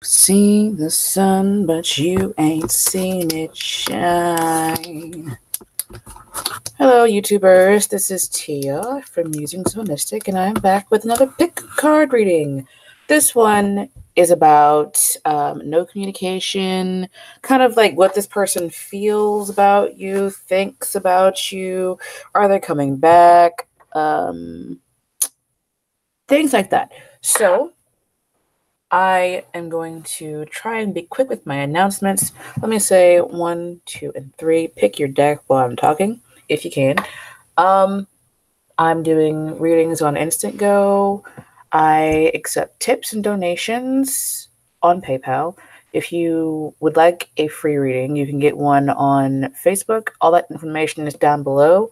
See the sun, but you ain't seen it shine. Hello, YouTubers. This is Tia from Musings of a Mystic, and I am back with another pick card reading. This one is about no communication, kind of like what this person feels about you, thinks about you, are they coming back, things like that. So I am going to try and be quick with my announcements. Let me say 1, 2, and 3. Pick your deck while I'm talking, if you can. I'm doing readings on Instant Go. I accept tips and donations on PayPal. If you would like a free reading, you can get one on Facebook. All that information is down below.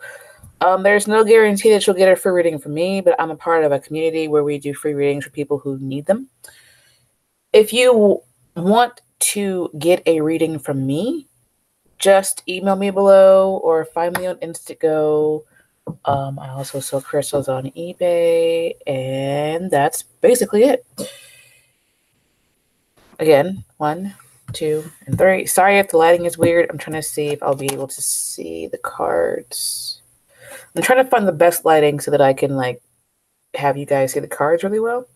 There's no guarantee that you'll get a free reading from me, but I'm a part of a community where we do free readings for people who need them. If you want to get a reading from me, just email me below or find me on Instago. I also sell crystals on eBay, and that's basically it. Again, 1, 2, and 3. Sorry if the lighting is weird. I'm trying to see if I'll be able to see the cards. I'm trying to find the best lighting so that I can have you guys see the cards really well.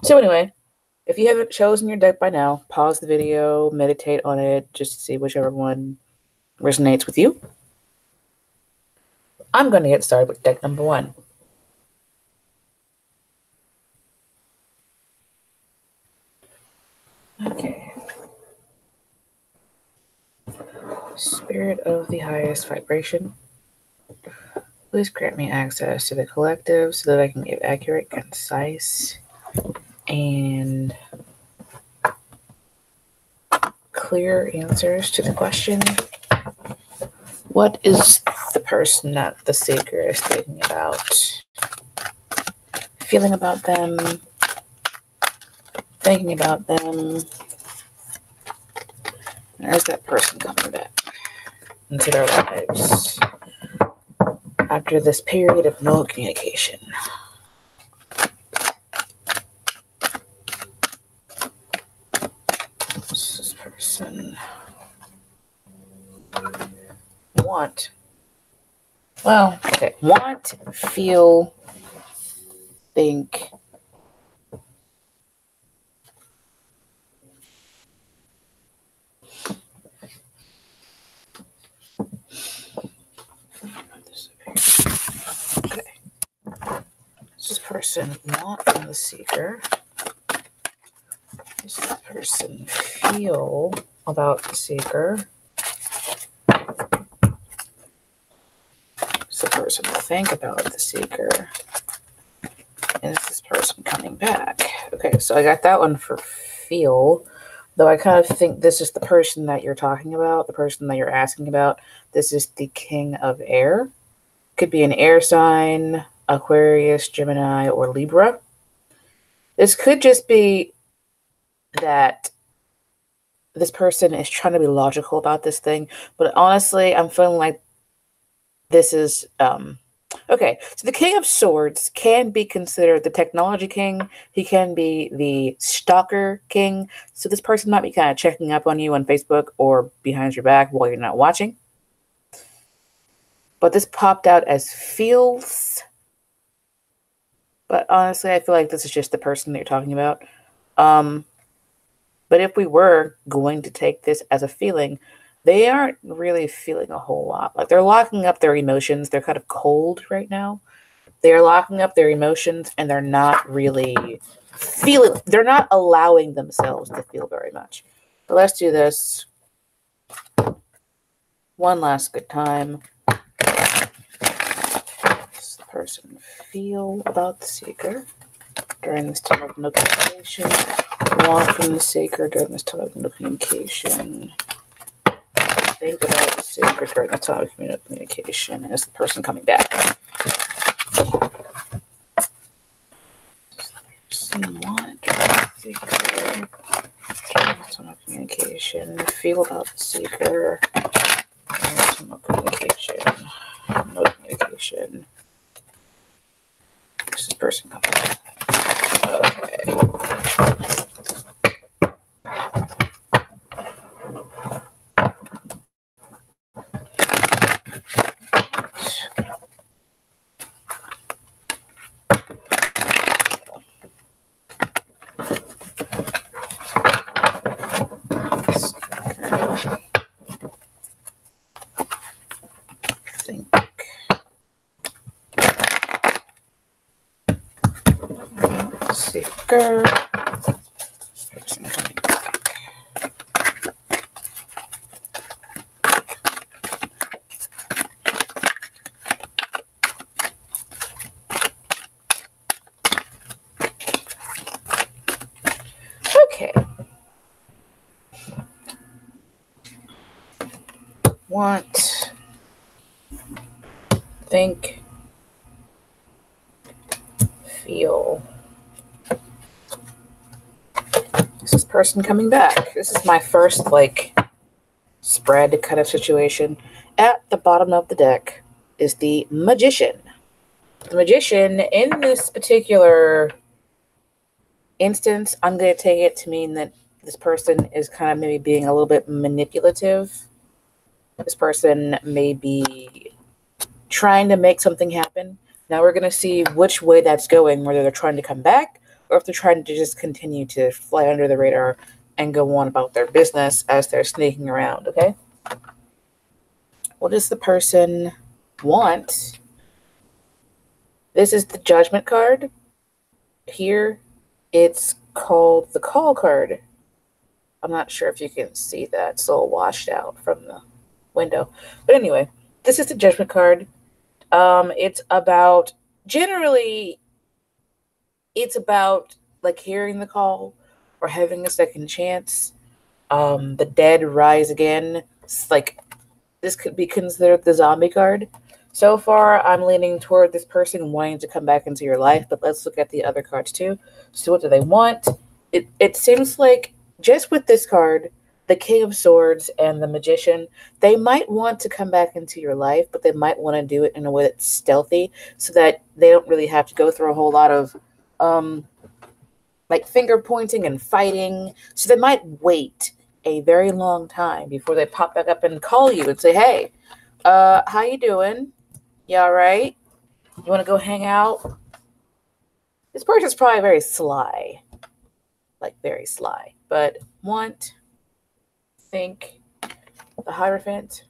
So anyway, if you haven't chosen your deck by now, pause the video, meditate on it, just see whichever one resonates with you. I'm going to get started with deck number 1. Okay. Spirit of the highest vibration, please grant me access to the collective so that I can give accurate, concise, and clear answers to the question, what is the person that the seeker is thinking about, feeling about them, thinking about them, and is that person coming back into their lives after this period of no communication? What's this person want? Well, okay. Want, feel, think. Okay. Does this person want from the seeker? Does this person feel about the seeker? Does the person think about the seeker? Is this person coming back? Okay, so I got that one for feel, though I kind of think this is the person that you're talking about, the person that you're asking about. This is the King of Air. Could be an air sign, Aquarius, Gemini, or Libra. This could just be that this person is trying to be logical about this thing, but honestly, I'm feeling like this is okay. So the King of Swords can be considered the technology king. He can be the stalker king. So this person might be kind of checking up on you on Facebook or behind your back while you're not watching. But this popped out as feels. But honestly, I feel like this is just the person that you're talking about. But if we were going to take this as a feeling, they aren't really feeling a whole lot. Like, they're locking up their emotions. They're kind of cold right now. They're locking up their emotions, and they're not really feeling. They're not allowing themselves to feel very much. But let's do this one last good time. Does the person feel about the seeker during this time of no communication? Want from the seeker during this time of no communication? Think about the seeker during the time of communication. Is the person coming back? Want the seeker during the time of communication? Feel about the seeker during the time of communication. No communication. Is this person coming back? Okay. backer. Person coming back. Okay. Want, think, feel. This is person coming back. This is my first, like, spread kind of situation. At the bottom of the deck is the Magician. The Magician, in this particular instance, I'm going to take it to mean that this person is kind of maybe being a little bit manipulative. This person may be trying to make something happen. Now we're going to see which way that's going, whether they're trying to come back or if they're trying to just continue to fly under the radar and go on about their business as they're sneaking around, okay? What does the person want? This is the Judgment card. Here, it's called the Call card. I'm not sure if you can see that. It's all washed out from the window. But anyway, this is the Judgment card. It's about, generally, it's about like hearing the call or having a second chance. The dead rise again. It's like, this could be considered the zombie card. So far, I'm leaning toward this person wanting to come back into your life, but let's look at the other cards too. So what do they want? It seems like just with this card, the King of Swords and the Magician, they might want to come back into your life, but they might want to do it in a way that's stealthy so that they don't really have to go through a whole lot of like finger pointing and fighting. So they might wait a very long time before they pop back up and call you and say, hey, how you doing? You all right? You want to go hang out? This person's probably very sly. Like very sly. But want, think, the Hierophant.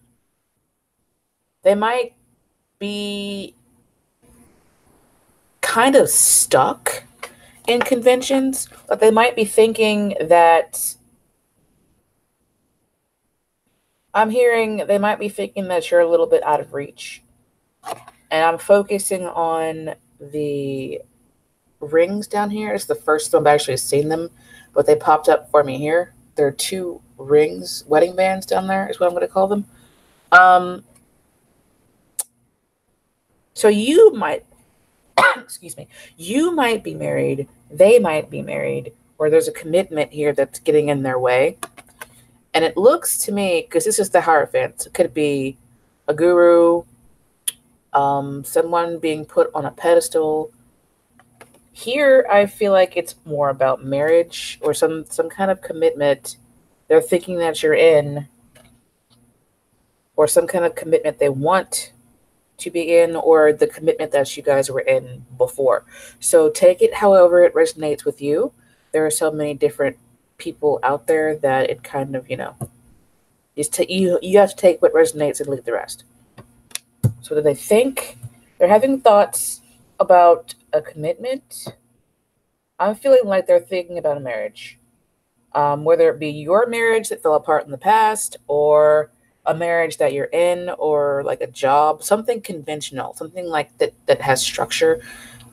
They might be kind of stuck in conventions, but they might be thinking that I'm hearing they might be thinking that you're a little bit out of reach. And I'm focusing on the rings down here. It's the first time I've actually seen them, but they popped up for me here. There are 2 rings, wedding bands down there is what I'm going to call them. So you might, excuse me, you might be married, they might be married, or there's a commitment here that's getting in their way. And it looks to me, because this is the Hierophant, it could be a guru, someone being put on a pedestal. Here, I feel like it's more about marriage or some kind of commitment they're thinking that you're in, or some kind of commitment they want to be in, or the commitment that you guys were in before. So take it however it resonates with you. There are so many different people out there that it kind of, you have to take what resonates and leave the rest. So do they think? They're having thoughts about a commitment. I'm feeling like they're thinking about a marriage. Whether it be your marriage that fell apart in the past, or a marriage that you're in, or like a job, something conventional, something like that has structure.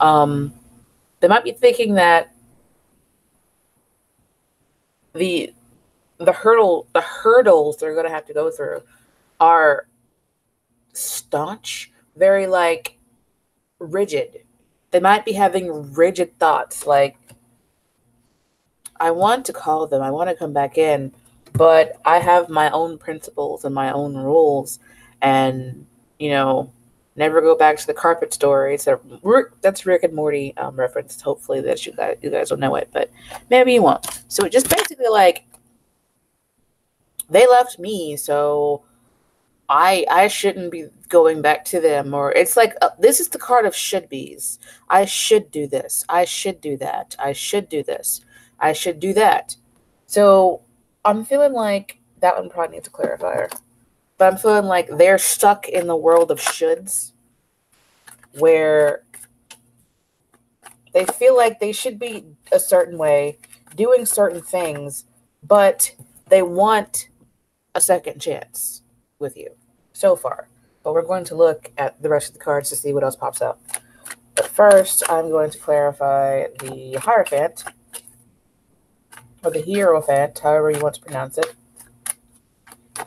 They might be thinking that the hurdles they're going to have to go through are staunch, very like rigid. They might be having rigid thoughts like, I want to call them, I want to come back in, but I have my own principles and my own rules, and never go back to the carpet store. That's Rick and Morty reference. Hopefully that you guys will know it, but maybe you won't. So it just basically like, they left me, so I shouldn't be going back to them. Or it's like, this is the card of should be's. I should do this. I should do that. I should do this. I should do that. So I'm feeling like that one probably needs a clarifier. But I'm feeling like they're stuck in the world of shoulds, where They feel like they should be a certain way, doing certain things, but they want a second chance with you so far. But we're going to look at the rest of the cards to see what else pops up. But first, I'm going to clarify the Hierophant, or the Hierophant, however you want to pronounce it. I'm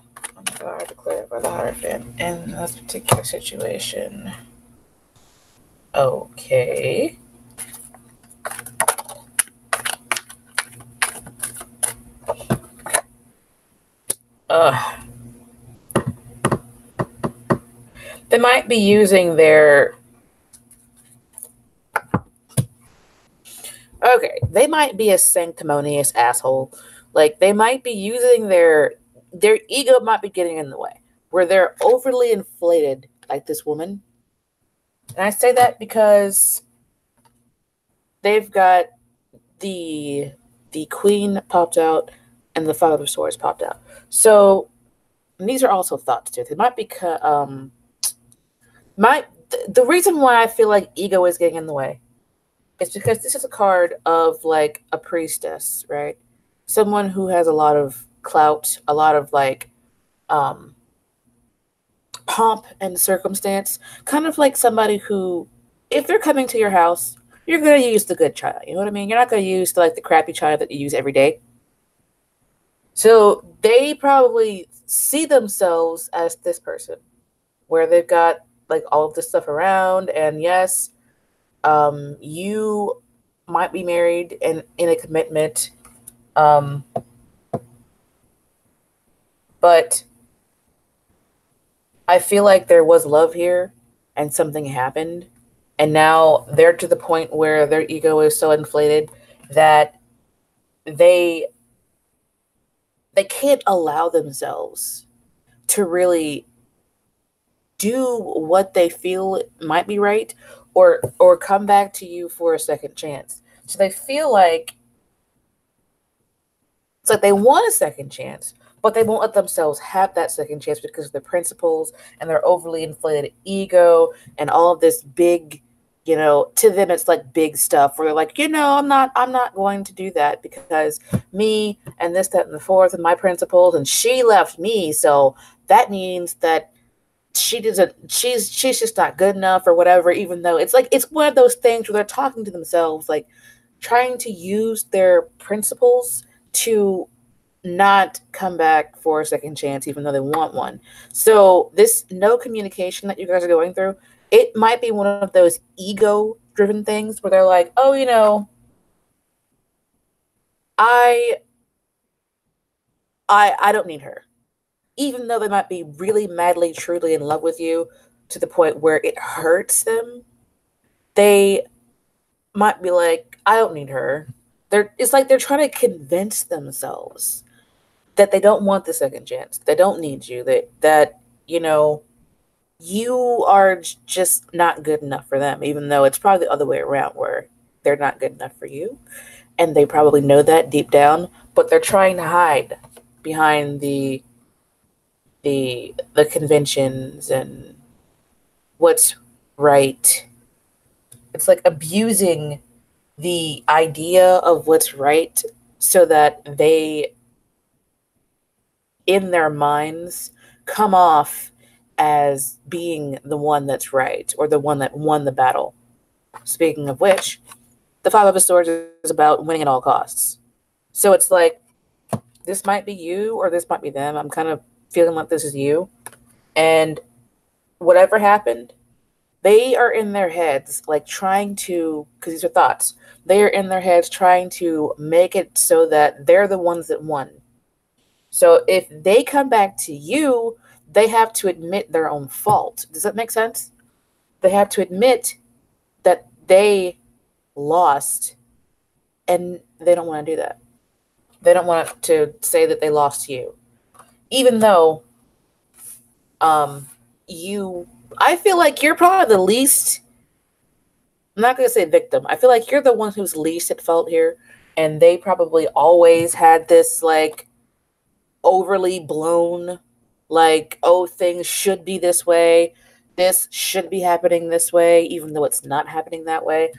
going to clarify the Hierophant in this particular situation. Okay. They might be using their... Okay, they might be a sanctimonious asshole. Like, they might be using their ego might be getting in the way, where they're overly inflated, like this woman. And I say that because they've got the Queen popped out and the Five of Swords popped out. So these are also thoughts too. They might be the reason why I feel like ego is getting in the way is because this is a card of like a priestess, right? Someone who has a lot of clout, a lot of like pomp and circumstance, kind of like somebody who, if they're coming to your house, you're going to use the good china. You know what I mean? You're not going to use like the crappy china that you use every day. So they probably see themselves as this person where they've got like all of this stuff around. And yes, you might be married and in a commitment. But I feel like there was love here and something happened. And now they're to the point where their ego is so inflated that they can't allow themselves to really do what they feel might be right or come back to you for a second chance. So they feel like it's like they want a second chance, but they won't let themselves have that second chance because of their principles and their overly inflated ego and all of this big, to them it's like big stuff where they're like, I'm not going to do that because me and this, that, and the fourth and my principles, and she left me. So that means that she's just not good enough or whatever, even though it's like, it's one of those things where they're talking to themselves, like trying to use their principles to not come back for a second chance, even though they want one. So this no communication that you guys are going through, it might be one of those ego driven things where they're like, oh, I don't need her. Even though they might be really madly, truly in love with you to the point where it hurts them, they might be like, I don't need her. It's like they're trying to convince themselves that they don't want the second chance. They don't need you. That you are just not good enough for them, even though it's probably the other way around where they're not good enough for you. And they probably know that deep down, but they're trying to hide behind the conventions and what's right. It's like abusing the idea of what's right so that they, in their minds, come off as being the one that's right or the one that won the battle. Speaking of which, the Five of Swords is about winning at all costs. So it's like, this might be you or this might be them. I'm kind of feeling like this is you. And whatever happened, they are in their heads, like trying to, because these are thoughts, they are in their heads trying to make it so that they're the ones that won. So if they come back to you, they have to admit their own fault. Does that make sense? They have to admit that they lost, and they don't want to do that. They don't want to say that they lost to you. Even though I feel like you're probably the least, I'm not going to say victim. I feel like you're the one who's least at fault here. And they probably always had this like overly blown, like, oh, things should be this way. This should be happening this way, even though it's not happening that way.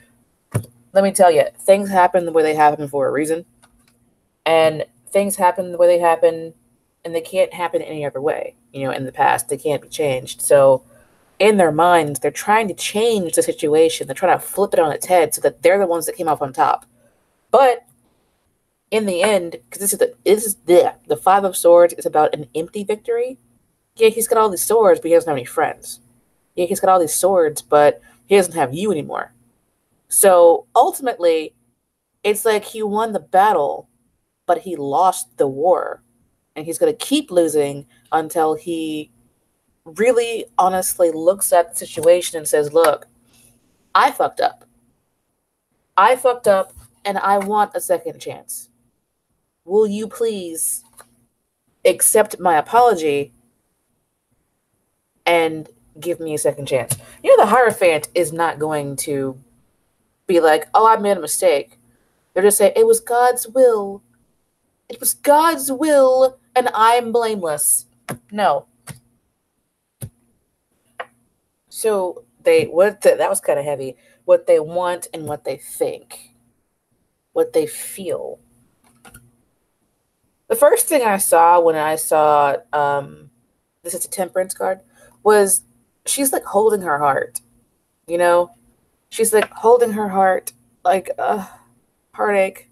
let me tell you, things happen the way they happen for a reason. And things happen the way they happen, and they can't happen any other way. In the past, they can't be changed. So, in their minds, they're trying to change the situation. They're trying to flip it on its head so that they're the ones that came off on top. But in the end, because the Five of Swords is about an empty victory. Yeah, he's got all these swords, but he doesn't have any friends. Yeah, he's got all these swords, but he doesn't have you anymore. So ultimately, it's like he won the battle, but he lost the war. And he's going to keep losing until he really honestly looks at the situation and says, look, I fucked up. I fucked up, and I want a second chance. Will you please accept my apology and give me a second chance? The Hierophant is not going to be like, oh, I made a mistake. They're just saying, it was God's will. It was God's will, and I'm blameless. No. So that was kind of heavy. What they want and what they think. What they feel. The first thing I saw when I saw this is a Temperance card was she's like holding her heart. She's like holding her heart, like heartache,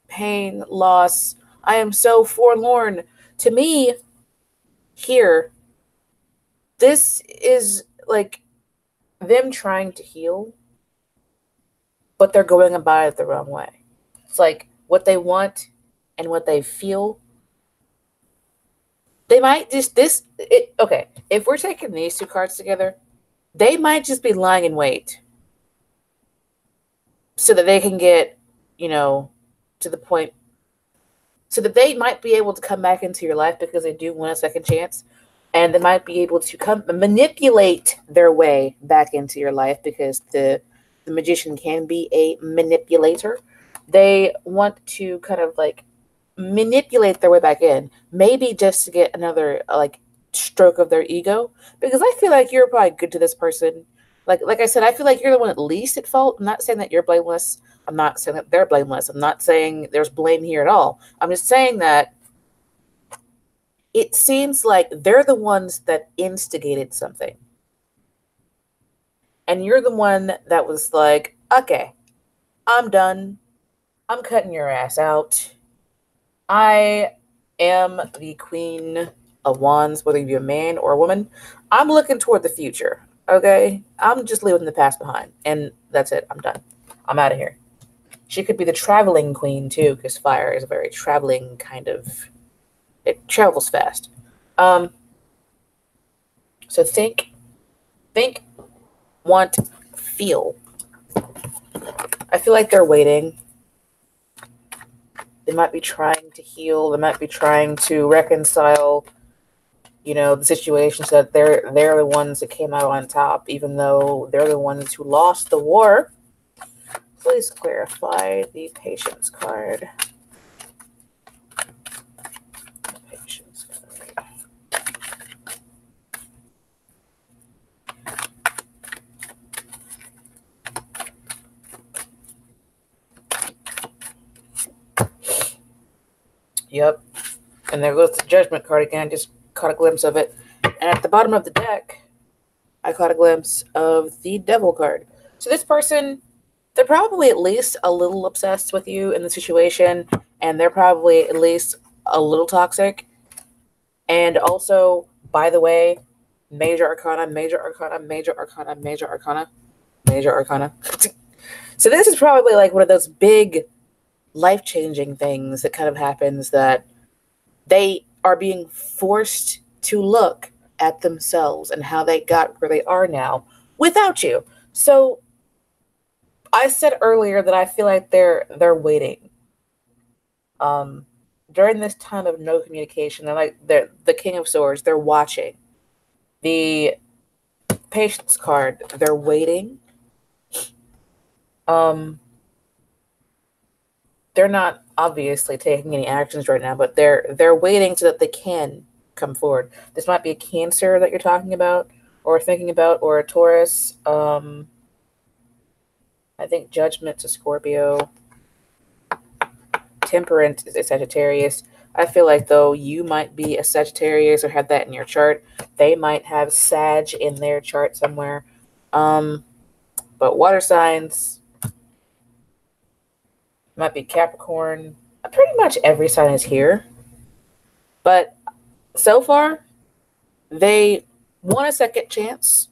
pain, loss. I am so forlorn. To me, here, this is like them trying to heal, but they're going about it the wrong way. It's like what they want and what they feel. They might just okay, if we're taking these two cards together, they might just be lying in wait so that they can get, to the point, so that they might be able to come back into your life because they do want a second chance, and they might be able to manipulate their way back into your life because the magician can be a manipulator. They want to kind of like manipulate their way back in, maybe just to get another like stroke of their ego, because I feel like you're probably good to this person. Like I said, I feel like you're the one at least at fault. I'm not saying that you're blameless. I'm not saying that they're blameless. I'm not saying there's blame here at all. I'm just saying that it seems like they're the ones that instigated something. And you're the one that was like, okay, I'm done. I'm cutting your ass out. I am the Queen of Wands, whether you're a man or a woman. I'm looking toward the future, okay? I'm just leaving the past behind. And that's it. I'm done. I'm out of here. She could be the traveling queen, too, because fire is a very traveling kind of... It travels fast. So think, want, feel. I feel like they're waiting. They might be trying to heal. They might be trying to reconcile, the situation so that they're the ones that came out on top, even though they're the ones who lost the war. Please clarify the patience card. Patience card. Yep. And there goes the Judgment card again. I just caught a glimpse of it. And at the bottom of the deck, I caught a glimpse of the Devil card. So this person, they're probably at least a little obsessed with you in the situation. And they're probably at least a little toxic. And also, by the way, Major Arcana, Major Arcana, Major Arcana, Major Arcana, Major Arcana. So this is probably like one of those big life-changing things that kind of happens, that they are being forced to look at themselves and how they got where they are now without you. So I said earlier that I feel like they're waiting. During this time of no communication, they're the King of Swords, they're watching. The Patience card, they're waiting. They're not obviously taking any actions right now, but they're waiting so that they can come forward. This might be a Cancer that you're talking about or thinking about, or a Taurus. I think Judgment's a Scorpio. Temperance is a Sagittarius. I feel like, though, you might be a Sagittarius or have that in your chart. They might have Sag in their chart somewhere. But water signs might be Capricorn. Pretty much every sign is here. But so far, they want a second chance,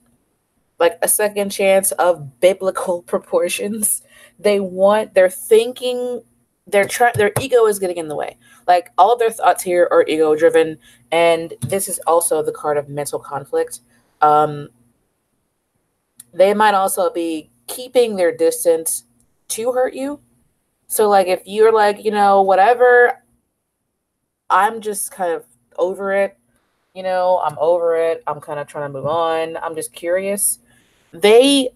like a second chance of biblical proportions. They're thinking, their ego is getting in the way. Like, all of their thoughts here are ego driven, and this is also the card of mental conflict. They might also be keeping their distance to hurt you. So, like, if you're like, whatever, I'm just kind of over it, I'm over it. I'm kind of trying to move on. I'm just curious. They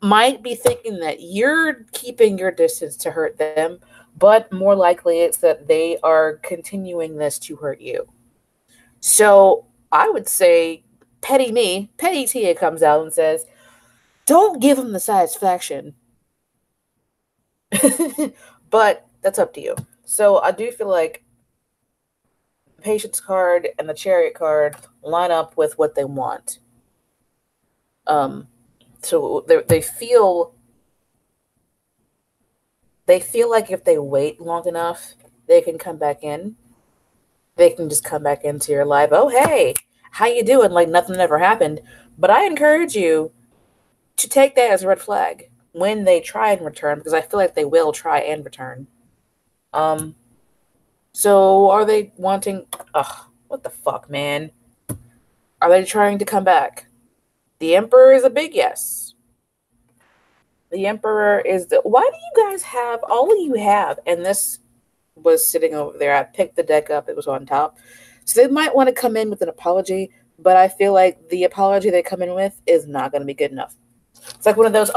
might be thinking that you're keeping your distance to hurt them, but more likely it's that they are continuing this to hurt you. So I would say, Petty Tia comes out and says, don't give them the satisfaction. But that's up to you. So I do feel like the Patience card and the Chariot card line up with what they want. So they feel like if they wait long enough, they can come back in. They can just come back into your life. Oh, hey, how you doing? Like nothing ever happened. But I encourage you to take that as a red flag when they try and return, because I feel like they will try and return. So are they wanting? Ugh, what the fuck, man? Are they trying to come back? The Emperor is a big yes. The Emperor is the. Why do you guys have all you have? And this was sitting over there. I picked the deck up. It was on top. So they might want to come in with an apology, but I feel like the apology they come in with is not going to be good enough. It's like one of those,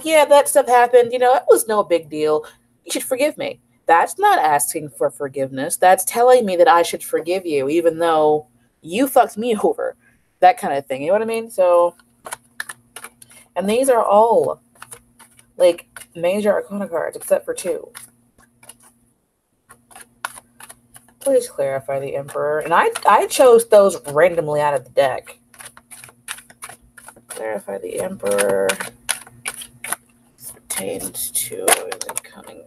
yeah, that stuff happened. It was no big deal. You should forgive me. That's not asking for forgiveness. That's telling me that I should forgive you, even though you fucked me over. That kind of thing. You know what I mean? So, and these are all like major arcana cards, except for two. Please clarify the Emperor. And I chose those randomly out of the deck. Clarify the Emperor. Pertains to incoming.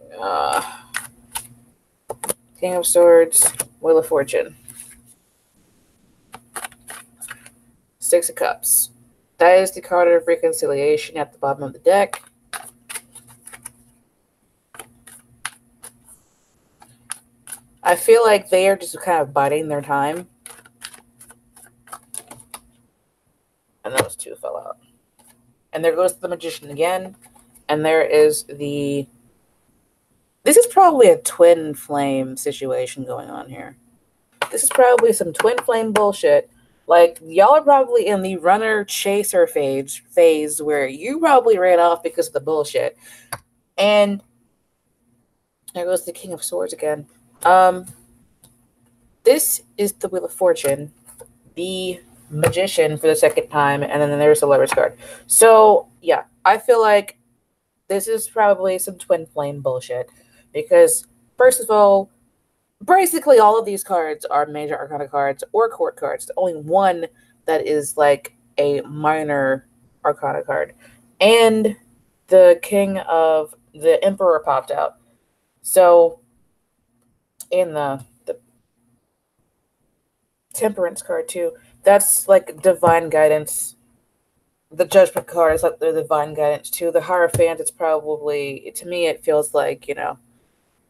King of Swords. Wheel of Fortune. Six of Cups. That is the card of reconciliation at the bottom of the deck. I feel like they are just kind of biding their time. And those two fell out. And there goes the Magician again. And there is the... This is probably a twin flame situation going on here. This is probably some twin flame bullshit. Like, y'all are probably in the runner-chaser phase where you probably ran off because of the bullshit. And there goes the King of Swords again. This is the Wheel of Fortune, the Magician for the second time, and then there's the Lover's card. So, yeah, I feel like this is probably some twin flame bullshit. Because, first of all, basically all of these cards are major arcana cards or court cards. There's only one that is like a minor arcana card. And the Emperor popped out. So, in the Temperance card too, that's like divine guidance. The Judgment card is like the divine guidance too. The Hierophant, it's probably, to me, it feels like,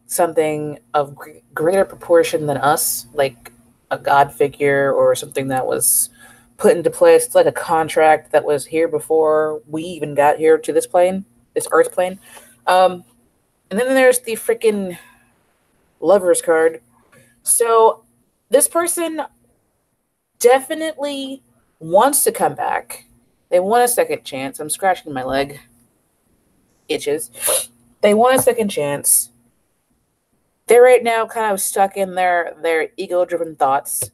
something of greater proportion than us, like a god figure or something that was put into place. It's like a contract that was here before we even got here to this plane, this earth plane. And then there's the freaking Lover's card. So this person definitely wants to come back. They want a second chance. I'm scratching my leg. Itches. They want a second chance. They're right now kind of stuck in their ego-driven thoughts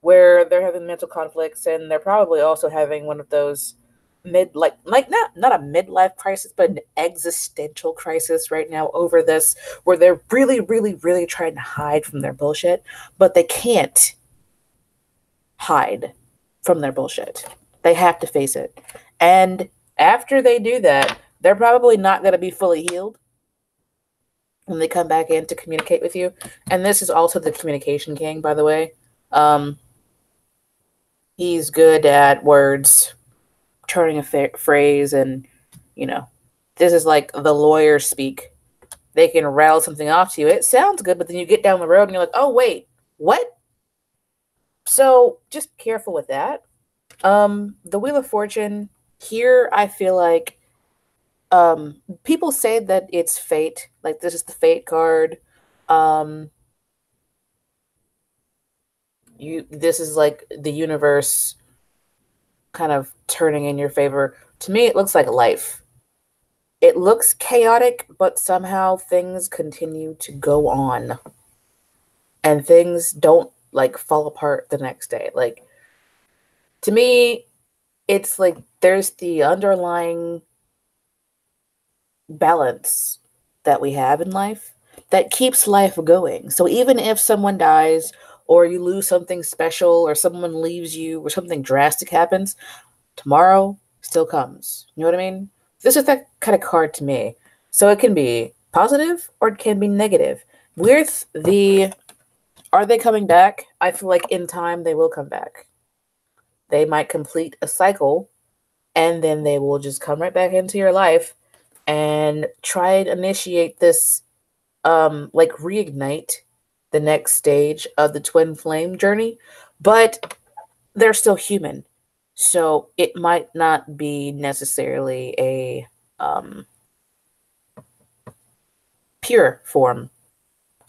where they're having mental conflicts, and they're probably also having one of those not a midlife crisis, but an existential crisis right now over this, where they're really, really, really trying to hide from their bullshit, but they can't hide from their bullshit. They have to face it. And after they do that, they're probably not going to be fully healed when they come back in to communicate with you. And this is also the communication king, by the way. He's good at words, turning a phrase, and, this is like the lawyer speak. They can rattle something off to you. It sounds good, but then you get down the road and you're like, oh, wait, what? So just be careful with that. The Wheel of Fortune, here I feel like people say that it's fate, like this is the fate card. This is like the universe kind of turning in your favor. To me, it looks like life. It looks chaotic, but somehow things continue to go on. And things don't like fall apart the next day. Like, to me, it's like there's the underlying balance that we have in life that keeps life going. So even if someone dies or you lose something special or someone leaves you or something drastic happens, tomorrow still comes. You know what I mean? This is that kind of card to me. So it can be positive or it can be negative. With the are they coming back? I feel like in time they will come back. They might complete a cycle and then they will just come right back into your life and try and initiate this, like reignite the next stage of the twin flame journey. But they're still human. So it might not be necessarily a pure form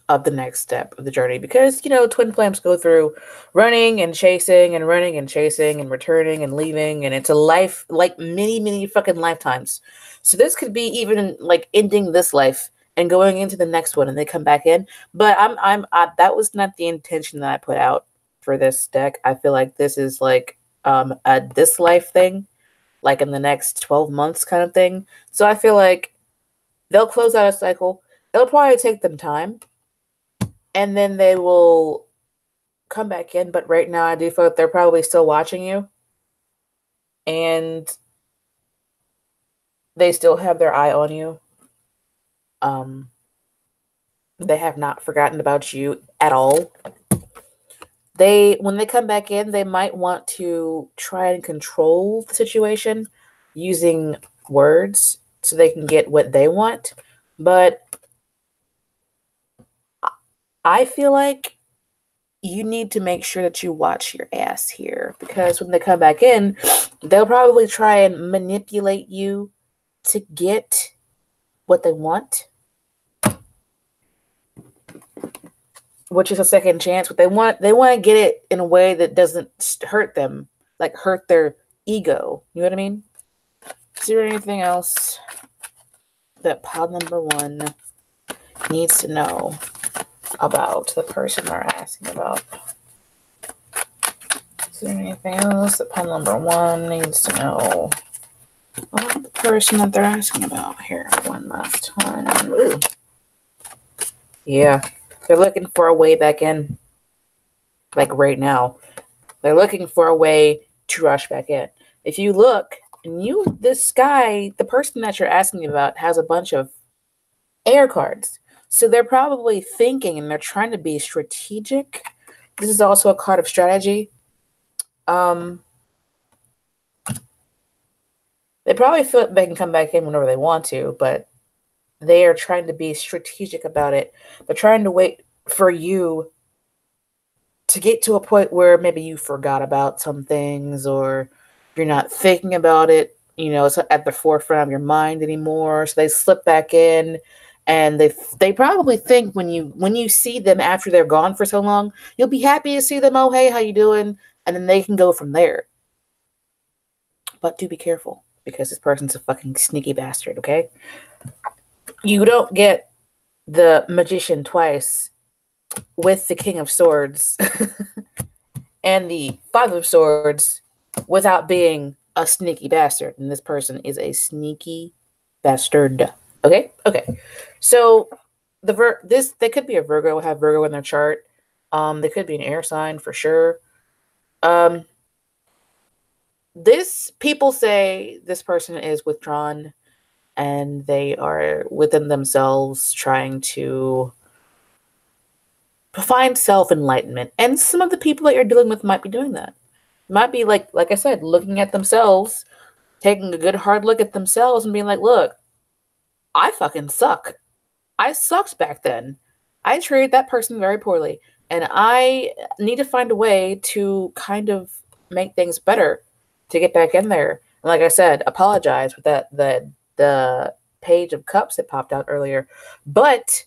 of the next step of the journey, because twin flames go through running and chasing and running and chasing and returning and leaving, and it's a life, like many fucking lifetimes. So this could be even like ending this life and going into the next one, and they come back in. But that was not the intention that I put out for this deck. I feel like this is like a this life thing, like in the next 12 months kind of thing. So I feel like they'll close out a cycle. It'll probably take them time, and then they will come back in. But right now, I do feel like they're probably still watching you. And they still have their eye on you. They have not forgotten about you at all. When they come back in, they might want to try and control the situation using words so they can get what they want. But I feel like you need to make sure that you watch your ass here, because when they come back in, they'll probably try and manipulate you to get what they want, which is a second chance. But they want to get it in a way that doesn't hurt them, like hurt their ego. You know what I mean? Is there anything else that pile number 1 needs to know about the person they're asking about? Is there anything else that pile number 1 needs to know about the person that they're asking about? Here, one last time. Ooh. Yeah, they're looking for a way back in. Like right now, they're looking for a way to rush back in. If you look, and this guy, the person that you're asking about, has a bunch of air cards. So they're probably thinking and they're trying to be strategic. This is also a card of strategy. They probably feel like they can come back in whenever they want to, but they are trying to be strategic about it. They're trying to wait for you to get to a point where maybe you forgot about some things, or you're not thinking about it, it's not at the forefront of your mind anymore. So they slip back in, and they probably think when you see them after they're gone for so long, you'll be happy to see them. Oh, hey, how you doing? And then they can go from there. But do be careful, because this person's a fucking sneaky bastard, okay? You don't get the Magician twice with the King of Swords and the Five of Swords without being a sneaky bastard, and this person is a sneaky bastard. Okay? Okay. So they could be a Virgo, have Virgo in their chart. They could be an air sign for sure. This people say this person is withdrawn and they are within themselves trying to find self-enlightenment. And some of the people that you're dealing with might be doing that. Might be like I said, looking at themselves, taking a good hard look at themselves and being like, look, I fucking suck. I sucked back then. I treated that person very poorly. And I need to find a way to kind of make things better to get back in there. And like I said, apologize for that the page of cups that popped out earlier. But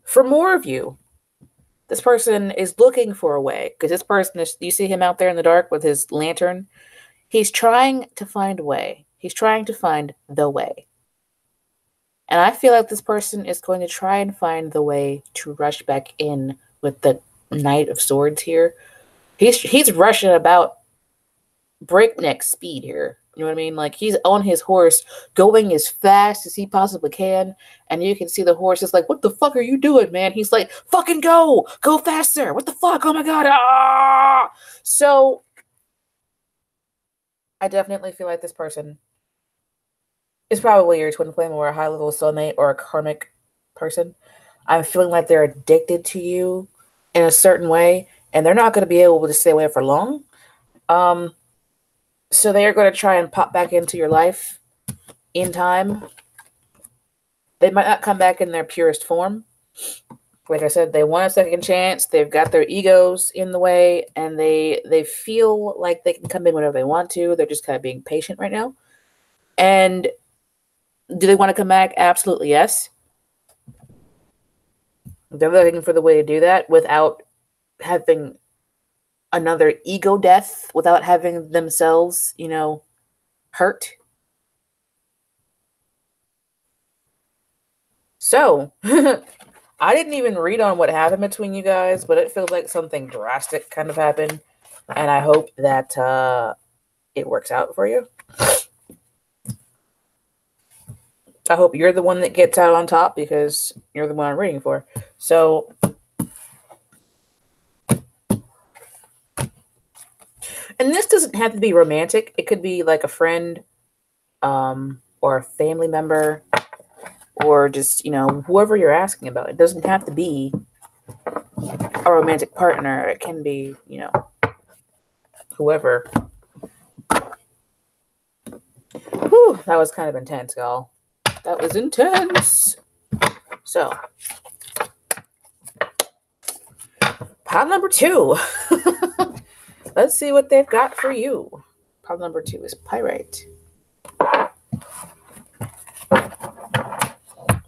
for more of you, this person is looking for a way, because this person is, you see him out there in the dark with his lantern. He's trying to find a way. He's trying to find the way. And I feel like this person is going to try and find the way to rush back in with the Knight of Swords here. He's rushing about breakneck speed here. You know what I mean? Like, he's on his horse, going as fast as he possibly can. And you can see the horse is like, what the fuck are you doing, man? He's like, fucking go faster. What the fuck? Oh my God. Ah! So I definitely feel like this person is probably your twin flame or a high level soulmate or a karmic person. I'm feeling like they're addicted to you in a certain way, and they're not going to be able to stay away for long. So they are going to try and pop back into your life in time. They might not come back in their purest form. Like I said, they want a second chance. They've got their egos in the way, and they feel like they can come in whenever they want to. They're just kind of being patient right now. And do they want to come back? Absolutely, yes. They're looking for the way to do that without having another ego death, without having themselves, hurt. So, I didn't even read on what happened between you guys, but it feels like something drastic kind of happened. And I hope that it works out for you. I hope you're the one that gets out on top, because you're the one I'm reading for. So, and this doesn't have to be romantic. It could be like a friend, or a family member, or just, whoever you're asking about. It doesn't have to be a romantic partner. It can be, whoever. Whew, that was kind of intense, y'all. That was intense. So, pile number 2. Let's see what they've got for you. Pile number 2 is Pyrite.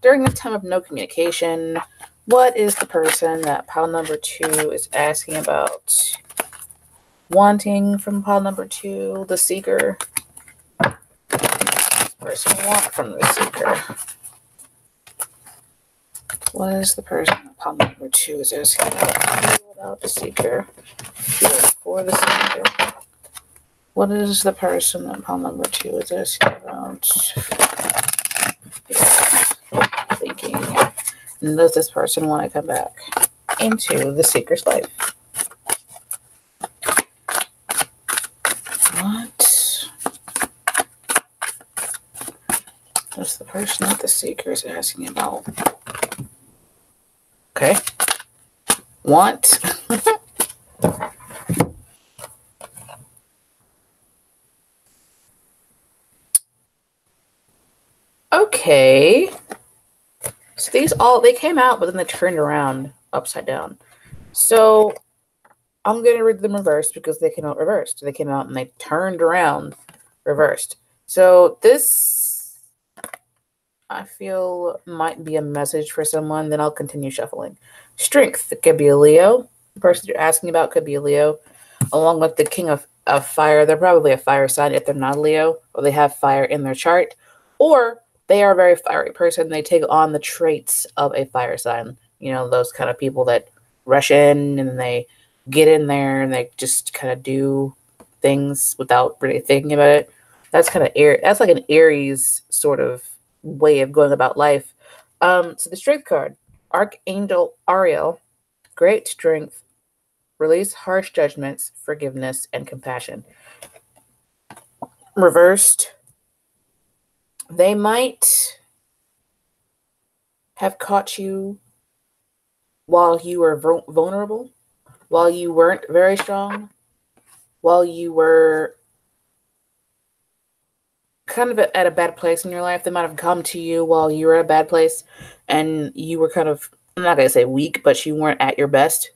During the time of no communication, what is the person that pile number 2 is asking about? Wanting from pile number 2, the Seeker. Person want from the Seeker. What is the person that pile number 2 is asking about the Seeker? For the Seeker. What is the person that pile number 2 is asking about? Thinking. And does this person want to come back into the Seeker's life? What does the person that the Seeker is asking about? Okay. Want. Okay. So they came out, but then they turned around upside down. So I'm going to read them reversed because they came out reversed. They came out and they turned around reversed. So this, I feel, might be a message for someone. Then I'll continue shuffling. Strength. It could be a Leo. The person you're asking about could be a Leo. Along with the King of Fire. They're probably a fire sign if they're not a Leo, or they have fire in their chart. Or they are a very fiery person. They take on the traits of a fire sign. Those kind of people that rush in and they get in there and they just kind of do things without really thinking about it. That's kind of that's like an Aries sort of way of going about life. So the strength card, Archangel Ariel, great strength, release harsh judgments, forgiveness, and compassion. Reversed, they might have caught you while you were vulnerable, while you weren't very strong, while you were kind of at a bad place in your life. They might have come to you while you were at a bad place and you were kind of, I'm not going to say weak, but you weren't at your best.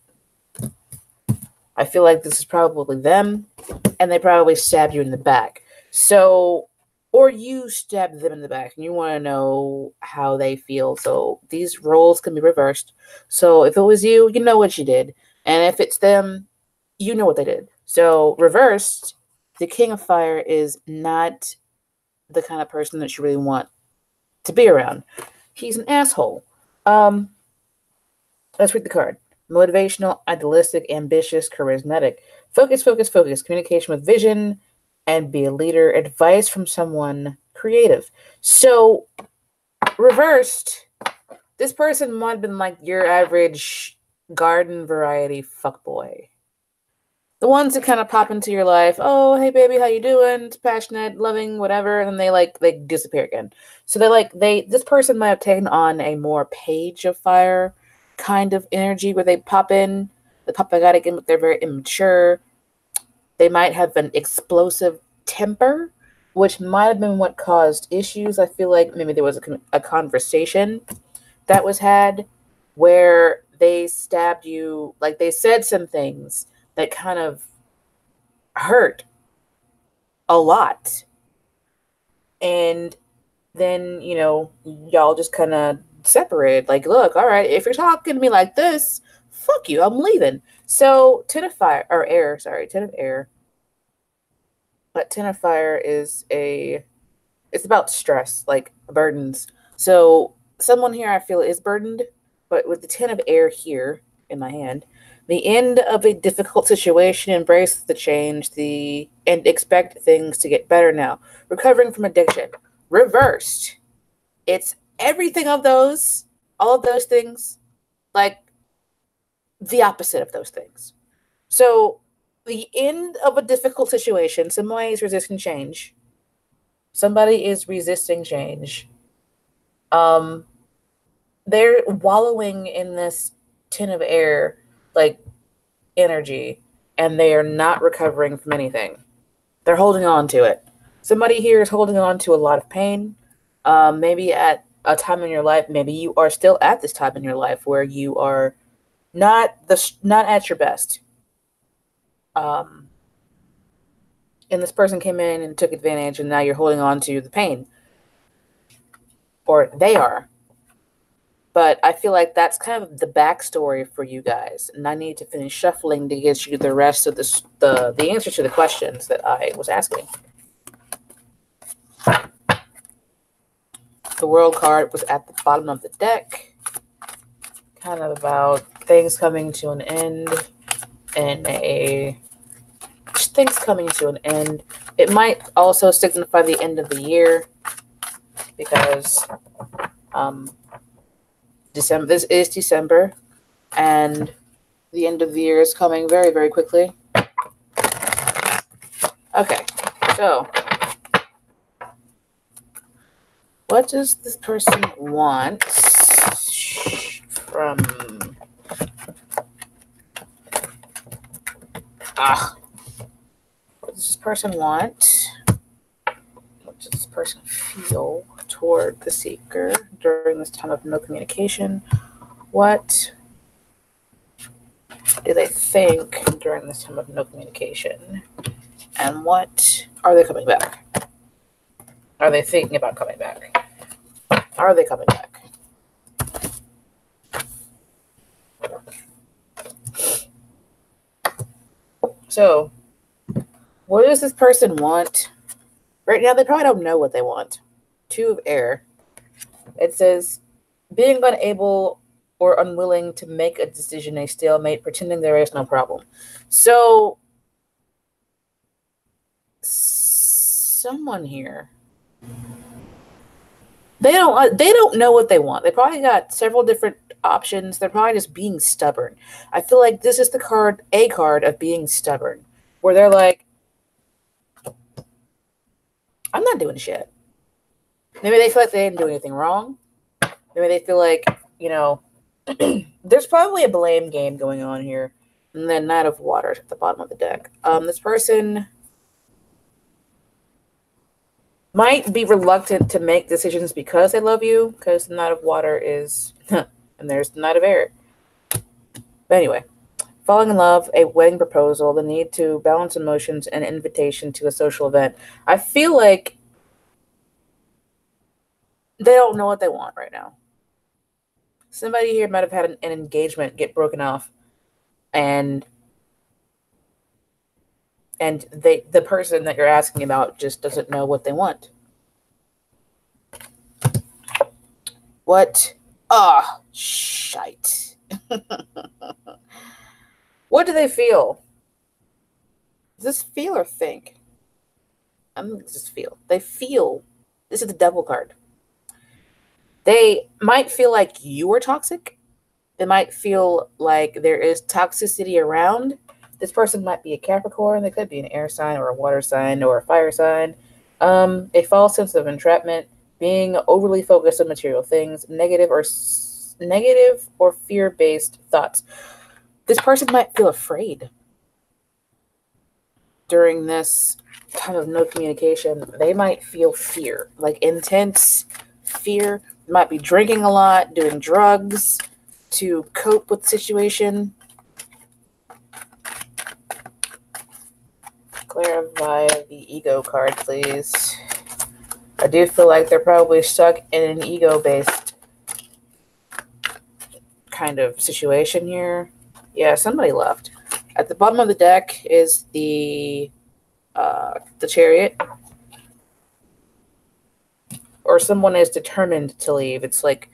I feel like this is probably them, and they probably stabbed you in the back. So, or you stabbed them in the back, and you want to know how they feel. So these roles can be reversed. So if it was you, you know what you did. And if it's them, you know what they did. So reversed, the King of Fire is not the kind of person that you really want to be around. He's an asshole. Let's read the card. Motivational, idealistic, ambitious, charismatic. Focus, focus, focus. Communication with vision and be a leader. Advice from someone creative. So, reversed, this person might have been like your average garden variety fuckboy. The ones that kind of pop into your life. Oh, hey baby, how you doing? It's passionate, loving, whatever, and then they disappear again. So this person might have taken on a more Page of Fire kind of energy where they pop in, they pop back again, but they're very immature. They might have an explosive temper, which might have been what caused issues. I feel like maybe there was a conversation that was had where they stabbed you, like they said some things that kind of hurt a lot. And then, y'all just kind of separated. Like, look, all right, if you're talking to me like this, fuck you, I'm leaving. So, Ten of Air. But Ten of Fire it's about stress, like burdens. So, someone here I feel is burdened, but with the Ten of Air here in my hand, the end of a difficult situation, embrace the change, and expect things to get better now. Recovering from addiction. Reversed. It's everything of those, all of those things, like the opposite of those things. So the end of a difficult situation, somebody is resisting change. Somebody is resisting change. They're wallowing in this Tin of Air, like energy, and they are not recovering from anything. They're holding on to it. Somebody here is holding on to a lot of pain. Maybe at a time in your life, maybe you are still at this time in your life where you are not at your best. And this person came in and took advantage, and now you're holding on to the pain, or they are. But I feel like that's kind of the backstory for you guys, and I need to finish shuffling to get you the rest of the answers to the questions that I was asking. The World card was at the bottom of the deck, kind of about things coming to an end, and things coming to an end. It might also signify the end of the year, because December. This is December, and the end of the year is coming very, very quickly. Okay, so what does this person want from... What does this person want? What does this person feel toward the seeker during this time of no communication? What do they think during this time of no communication? And what are they coming back? Are they thinking about coming back? Are they coming back? So, what does this person want? Right now, they probably don't know what they want. Two of Air. It says, being unable or unwilling to make a decision, a stalemate, pretending there is no problem. So, someone here. They don't know what they want. They probably got several different options. They're probably just being stubborn. I feel like this is a card of being stubborn, where they're like, I'm not doing shit. Maybe they feel like they didn't do anything wrong. Maybe they feel like, there's probably a blame game going on here. And then Knight of Waters at the bottom of the deck. This person might be reluctant to make decisions because they love you, because the Knight of Water is, and there's the Knight of Air. But anyway, falling in love, a wedding proposal, the need to balance emotions, and an invitation to a social event. I feel like they don't know what they want right now. Somebody here might have had an engagement get broken off, and the person that you're asking about just doesn't know what they want. What? Ah, shite. What do they feel? Does this feel or think? I'm gonna just feel. They feel. This is the devil card. They might feel like you are toxic. They might feel like there is toxicity around. This person might be a Capricorn. They could be an air sign or a water sign or a fire sign. A false sense of entrapment, being overly focused on material things, negative or fear-based thoughts. This person might feel afraid during this time of no communication. They might feel fear, like intense fear. They might be drinking a lot, doing drugs to cope with the situation. Clarify the ego card, please. I do feel like they're probably stuck in an ego-based kind of situation here. Yeah, somebody left. At the bottom of the deck is the Chariot. Or someone is determined to leave. It's like,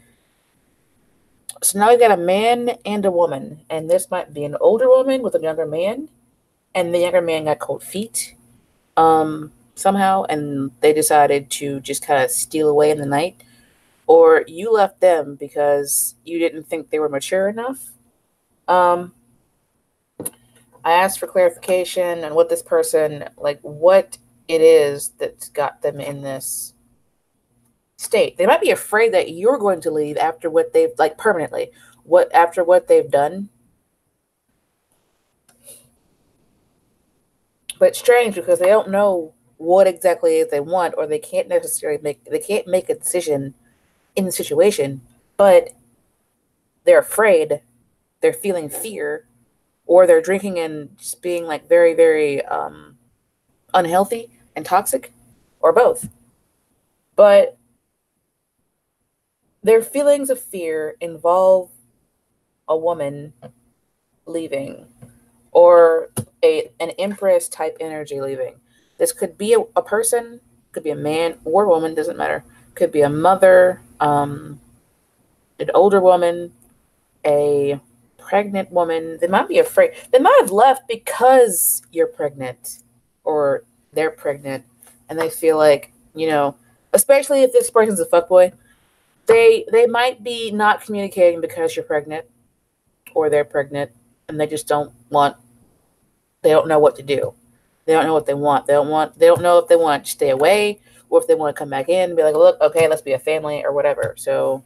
so now we got a man and a woman. And this might be an older woman with a younger man. And the younger man got cold feet somehow. And they decided to just kind of steal away in the night. Or you left them because you didn't think they were mature enough. I asked for clarification on what this person, like what it is that's got them in this state. They might be afraid that you're going to leave after what they've, like, permanently, after what they've done. But it's strange because they don't know what exactly it is they want, or they can't necessarily make a decision in the situation, but they're afraid, they're feeling fear, or they're drinking and just being like very, very unhealthy and toxic, or both. But their feelings of fear involve a woman leaving, or an empress type energy leaving. This could be a person, could be a man or woman, doesn't matter. Could be a mother, an older woman, a pregnant woman. They might be afraid. They might have left because you're pregnant or they're pregnant, and they feel like, especially if this person's a fuckboy, they might be not communicating because you're pregnant or they're pregnant, and they just they don't know what to do. They don't know what they want. They don't know if they want to stay away or if they want to come back in and be like, look, okay, let's be a family or whatever. So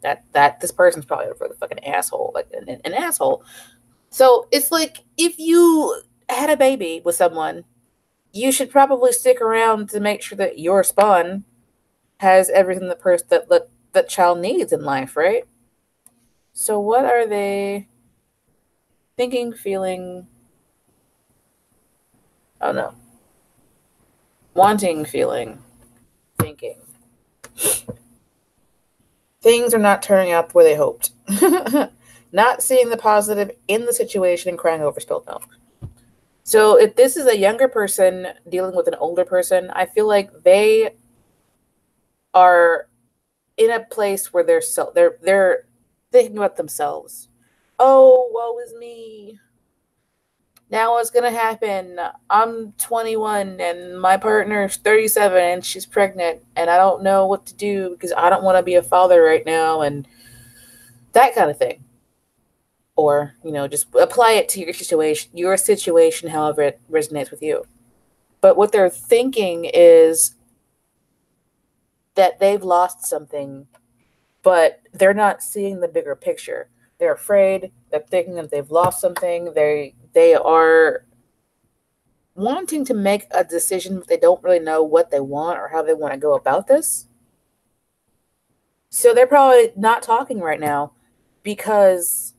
that this person's probably a really fucking asshole, like an asshole. So it's like, if you had a baby with someone, you should probably stick around to make sure that your spawn has everything that child needs in life, right? So what are they thinking, feeling? Oh no. Wanting, feeling, thinking. Things are not turning out the way they hoped. Not seeing the positive in the situation and crying over spilled milk. So if this is a younger person dealing with an older person, I feel like they are in a place where they're thinking about themselves. Oh, woe is me. Now what's gonna happen? I'm 21 and my partner's 37 and she's pregnant and I don't know what to do because I don't want to be a father right now and that kind of thing. Or, just apply it to your situation, however it resonates with you. But what they're thinking is that they've lost something, but they're not seeing the bigger picture. They're afraid, they're thinking that they've lost something, they are wanting to make a decision, but they don't really know what they want or how they want to go about this. So they're probably not talking right now because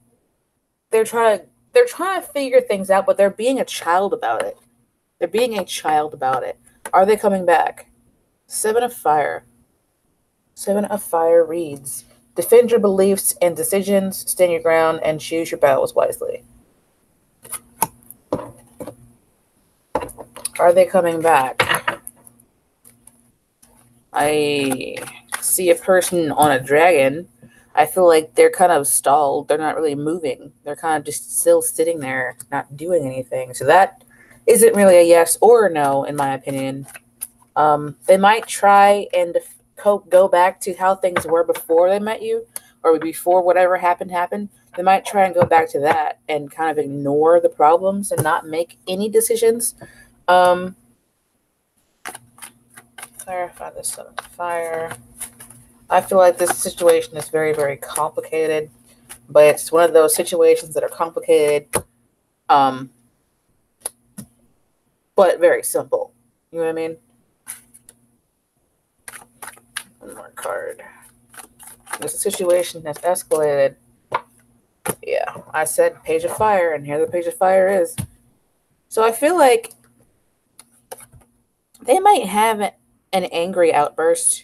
they're trying to figure things out, but they're being a child about it. They're being a child about it. Are they coming back? Seven of Fire. Seven of Fire reads, defend your beliefs and decisions, stand your ground, and choose your battles wisely. Are they coming back? I see a person on a dragon. I feel like they're kind of stalled. They're not really moving. They're kind of just still sitting there, not doing anything. So that isn't really a yes or a no, in my opinion. They might try and go back to how things were before they met you, or before whatever happened. They might try and go back to that and kind of ignore the problems and not make any decisions. Clarify this on fire. I feel like this situation is very, very complicated, but it's one of those situations that are complicated, but very simple. You know what I mean? One more card. This is a situation that's escalated. Yeah, I said Page of Fire, and here the Page of Fire is. So I feel like they might have an angry outburst.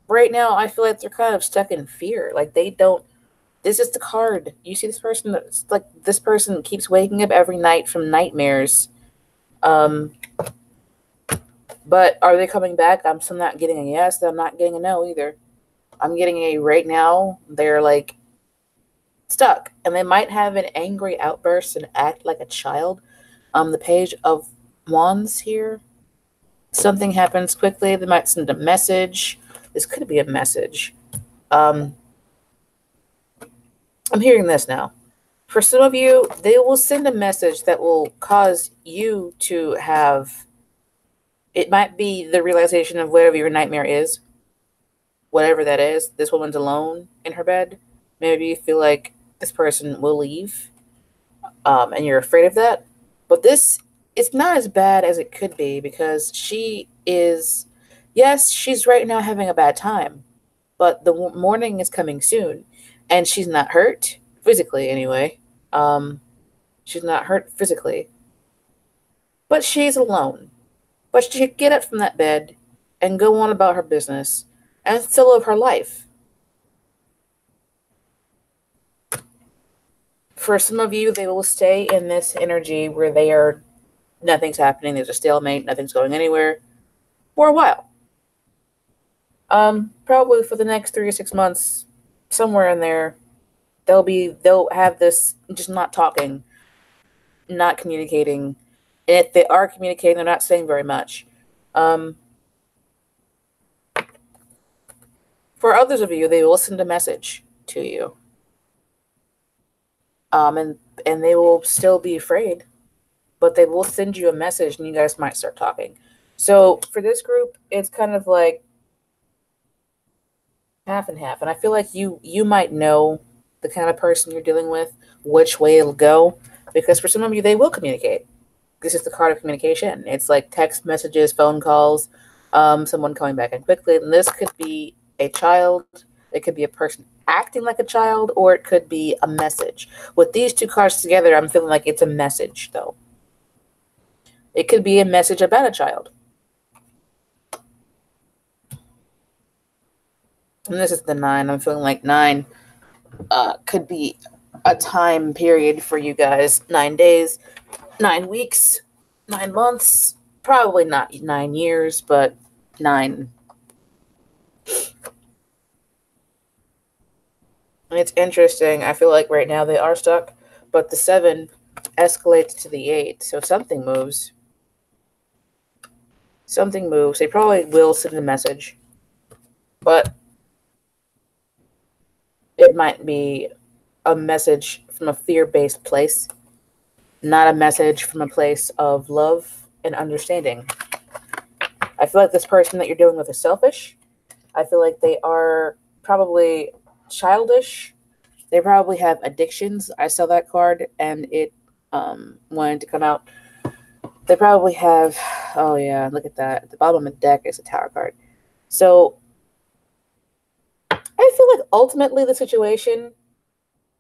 Right now, I feel like they're kind of stuck in fear. Like they don't. This is the card. You see this person. That's like this person keeps waking up every night from nightmares. But are they coming back? I'm still not getting a yes. I'm not getting a no either. I'm getting a right now. They're like stuck, and they might have an angry outburst and act like a child. The Page of Wands here. Something happens quickly. They might send a message. This could be a message. I'm hearing this now. For some of you, they will send a message that will cause you to have. It might be the realization of whatever your nightmare is. Whatever that is. This woman's alone in her bed. Maybe you feel like this person will leave. And you're afraid of that. But it's not as bad as it could be because yes, she's right now having a bad time, but the morning is coming soon, and she's not hurt physically anyway. She's not hurt physically, but she's alone. But she could get up from that bed and go on about her business and still live her life. For some of you, they will stay in this energy where nothing's happening, there's a stalemate, nothing's going anywhere for a while. Probably for the next 3 to 6 months, somewhere in there, they'll have this just not talking, not communicating. And if they are communicating, they're not saying very much. For others of you, they will send a message to you. And they will still be afraid, but they will send you a message and you guys might start talking. So for this group, it's kind of like half and half. And I feel like you might know the kind of person you're dealing with, which way it'll go, because for some of you, they will communicate. This is the card of communication. It's like text messages, phone calls, someone coming back in quickly. And this could be a child. It could be a person acting like a child, or it could be a message. With these two cards together, I'm feeling like it's a message, though. It could be a message about a child. And this is the 9. I'm feeling like 9 could be a time period for you guys. 9 days, 9 weeks, 9 months. Probably not 9 years, but 9. And it's interesting. I feel like right now they are stuck, but the 7 escalates to the 8. So something moves. Something moves. They probably will send a message, but it might be a message from a fear-based place, not a message from a place of love and understanding. I feel like this person that you're dealing with is selfish. I feel like they are probably childish. They probably have addictions. I saw that card and it wanted to come out. They probably have, oh yeah, look at that. At the bottom of the deck is a tower card. So I feel like ultimately the situation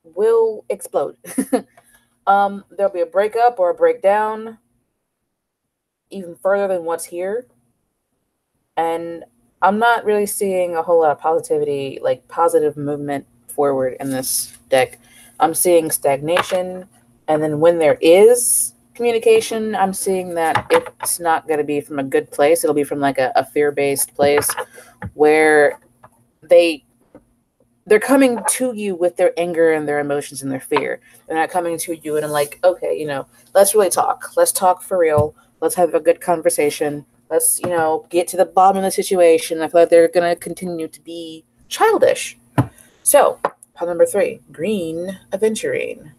will explode. There'll be a breakup or a breakdown even further than what's here. And I'm not really seeing a whole lot of positivity, like positive movement forward in this deck. I'm seeing stagnation. And then when there is communication, I'm seeing that it's not going to be from a good place. It'll be from like a fear-based place where they're coming to you with their anger and their emotions and their fear. They're not coming to you and I'm like, okay, let's really talk. Let's talk for real. Let's have a good conversation. Let's, get to the bottom of the situation. I feel like they're going to continue to be childish. So, pile number 3, Green Aventurine.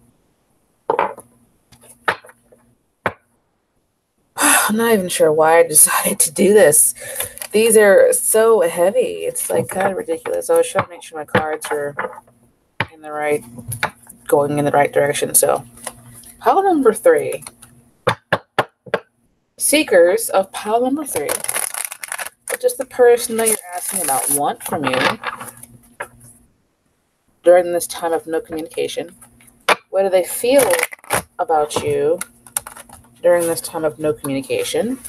I'm not even sure why I decided to do this. These are so heavy. It's like kind of ridiculous. I was trying to make sure my cards are going in the right direction. So, pile number 3. Seekers of pile number 3. What does the person that you're asking about want from you during this time of no communication? What do they feel about you during this time of no communication?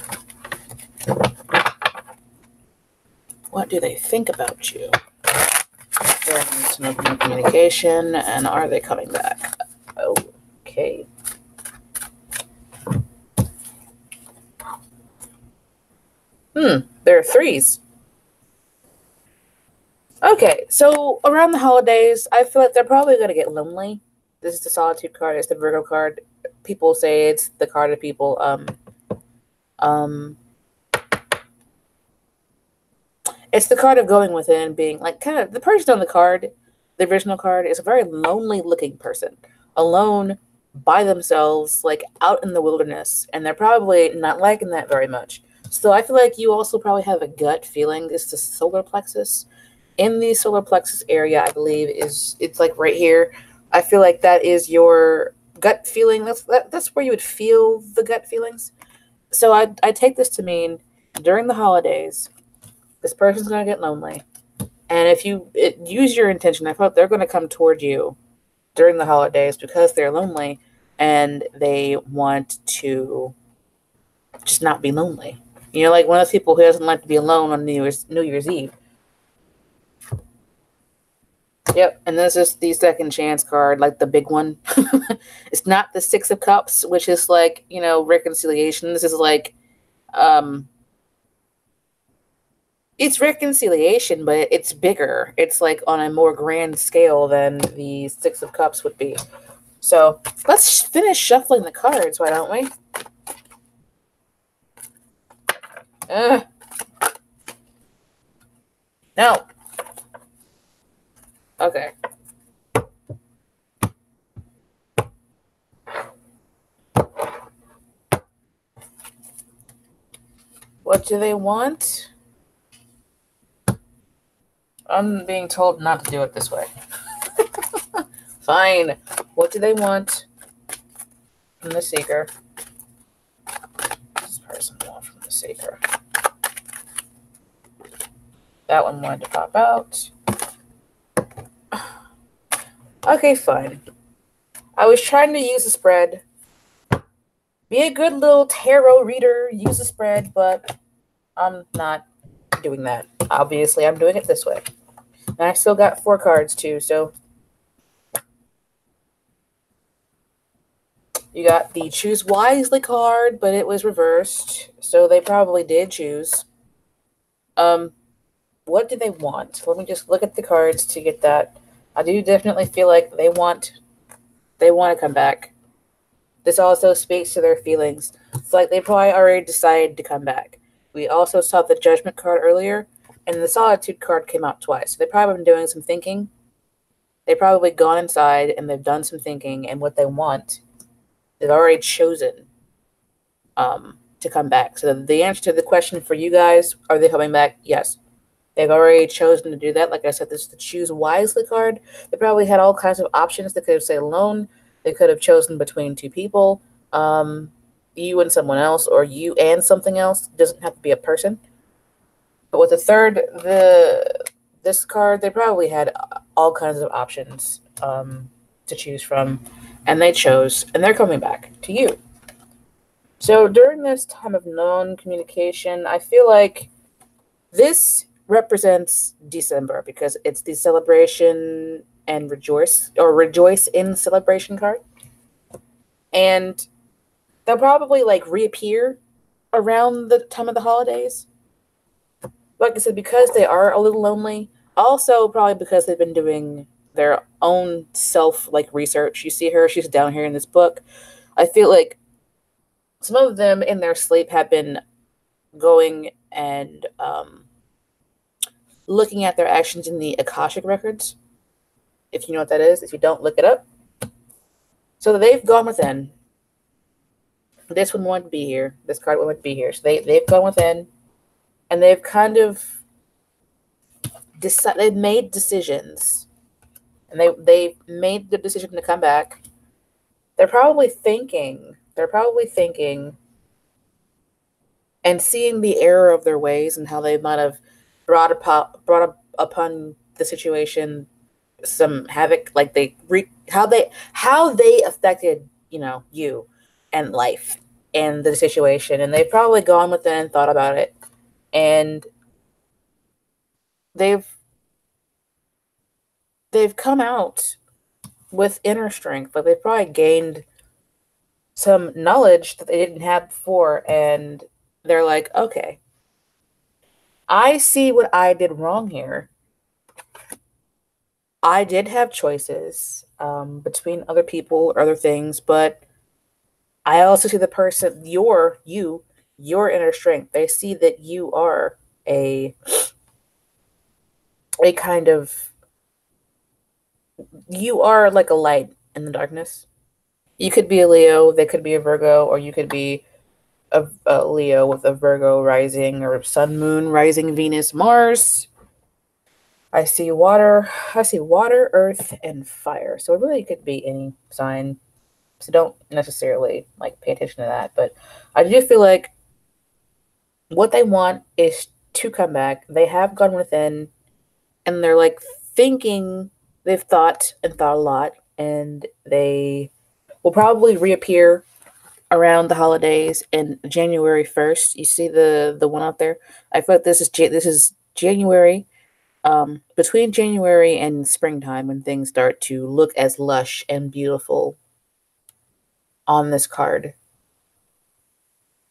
What do they think about you during this time of no communication? And are they coming back? Okay. There are 3s. Okay, so around the holidays, I feel like they're probably going to get lonely. This is the Solitude card. It's the Virgo card. People say it's the card of people. It's the card of going within, being like kind of the person on the card. The original card is a very lonely looking person, alone by themselves, like out in the wilderness, and they're probably not liking that very much. So I feel like you also probably have a gut feeling. It's the solar plexus. In the solar plexus area, I believe it's like right here. I feel like that is your gut feeling. That's where you would feel the gut feelings. So I take this to mean during the holidays, this person's going to get lonely. And if you use your intention, I thought they're going to come toward you during the holidays because they're lonely and they want to just not be lonely. Like one of those people who doesn't like to be alone on New Year's Eve. Yep, and this is the second chance card, like the big one. It's not the 6 of Cups, which is like, reconciliation. This is like, it's reconciliation, but it's bigger. It's like on a more grand scale than the 6 of Cups would be. So let's finish shuffling the cards, why don't we? No. Okay. What do they want? I'm being told not to do it this way. Fine. What do they want from the Seeker? What does this person want from the Seeker? That one wanted to pop out. Okay, fine. I was trying to use a spread. Be a good little tarot reader, use a spread, but I'm not doing that. Obviously, I'm doing it this way. And I still got 4 cards too, so you got the Choose Wisely card, but it was reversed, so they probably did choose. What do they want? Let me just look at the cards to get that. I do definitely feel like they want They want to come back. This also speaks to their feelings. It's like they probably already decided to come back. We also saw the Judgment card earlier, and the Solitude card came out twice. So they've probably been doing some thinking. They've probably gone inside and they've done some thinking, and what they want, they've already chosen to come back. So the answer to the question for you guys, are they coming back? Yes. They've already chosen to do that. Like I said, this is the Choose Wisely card. They probably had all kinds of options. They could have stayed alone. They could have chosen between two people, you and someone else, or you and something else. It doesn't have to be a person. But with the third, this card, they probably had all kinds of options to choose from, and they chose, and they're coming back to you. So during this time of non-communication, I feel like this represents December because it's the celebration and rejoice in celebration card. And they'll probably like reappear around the time of the holidays. Like I said, because they are a little lonely. Also, probably because they've been doing their own self like research. You see her, she's down here in this book. I feel like some of them in their sleep have been going and looking at their actions in the Akashic records. If you know what that is. If you don't, look it up. So they've gone within. This one wouldn't be here. This card wouldn't be here. So they've gone within, and they've kind of they've made decisions, and they've made the decision to come back. They're probably thinking. And seeing the error of their ways and how they might have brought upon the situation some havoc, like how they affected you and life and the situation, and they've probably gone within and thought about it, and they've come out with inner strength. Like they've probably gained some knowledge that they didn't have before, and they're like, okay, I see what I did wrong here. I did have choices between other people or other things, but I also see the person, your inner strength. They see that you are a kind of, you are like a light in the darkness. You could be a Leo, they could be a Virgo, or you could be a Leo with a Virgo rising, or Sun, Moon, Rising, Venus, Mars. I see water, earth, and fire. So it really could be any sign. So don't necessarily like pay attention to that. But I do feel like what they want is to come back. They have gone within, and they're like thinking, they've thought a lot, and they will probably reappear around the holidays in January 1st. You see the one out there? I feel like this is January. Between January and springtime, when things start to look as lush and beautiful on this card.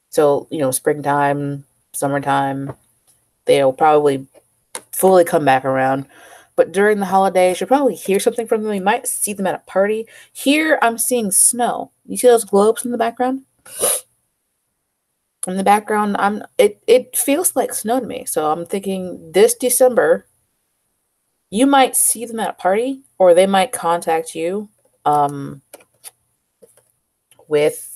So, springtime, summertime, they'll probably fully come back around. But during the holidays, you'll probably hear something from them. You might see them at a party. Here, I'm seeing snow. You see those globes in the background? In the background, it feels like snow to me. So I'm thinking this December, you might see them at a party, or they might contact you with,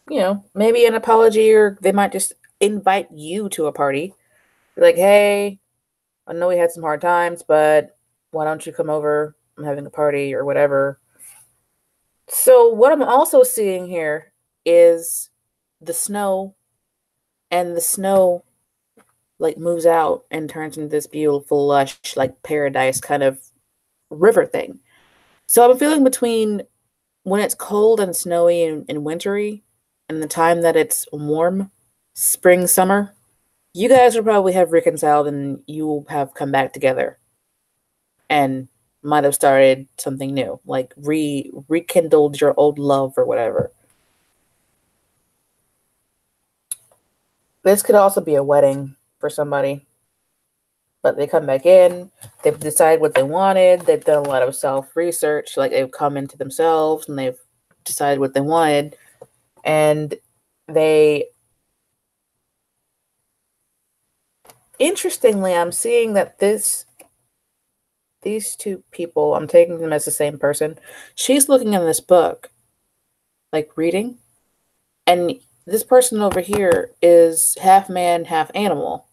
maybe an apology, or they might just invite you to a party. Like, hey, I know we had some hard times, but why don't you come over? I'm having a party or whatever. So what I'm also seeing here is the snow, and the snow like moves out and turns into this beautiful, lush, like paradise kind of river thing. So I'm feeling between when it's cold and snowy and wintry, and the time that it's warm, spring, summer, you guys will probably have reconciled, and you will have come back together and might have started something new, like rekindled your old love or whatever. This could also be a wedding for somebody. but they come back in. They've decided what they wanted. They've done a lot of self-research. Like, they've come into themselves and they've decided what they wanted. And they... Interestingly, I'm seeing that these two people, I'm taking them as the same person. She's looking in this book, like reading. And this person over here is half man, half animal.